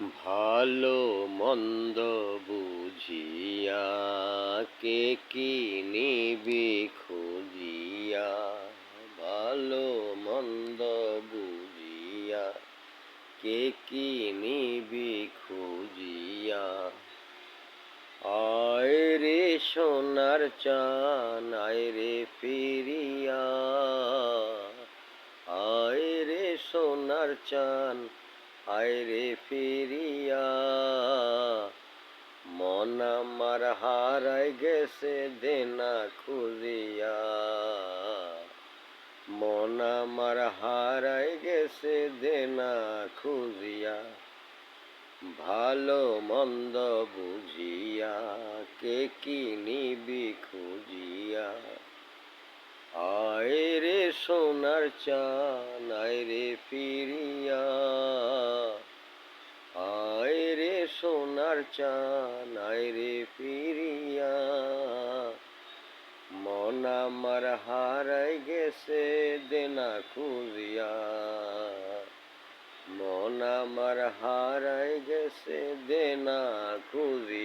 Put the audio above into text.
ভালো মন্দ বুঝিয়া কে কি নিবি খুঁজিয়া, ভালো মন্দ বুঝিয়া কে কি নিবি খুঁজিয়া। আয় রে সোনার চান আয় রে ফিরিয়া, আয় রে সোনার চান আয় রে ফিরিয়া। মন আমার হারাই গেছে দেনা খুঁজিয়া, মন আমার হারাই গেছে দেনা খুঁজিয়া। ভালো মন্দ বুঝিয়া কে কি নিবি খুঁজিয়া। আয় রে সোনার চান আয় রে ফিরিয়া, আয় রে সোনার চান আয় রে ফিরিয়া। মন আমার হারাই গেছে দেনা খুঁজিয়া, মন আমার হারাই গেছে দেনা খুঁজিয়া।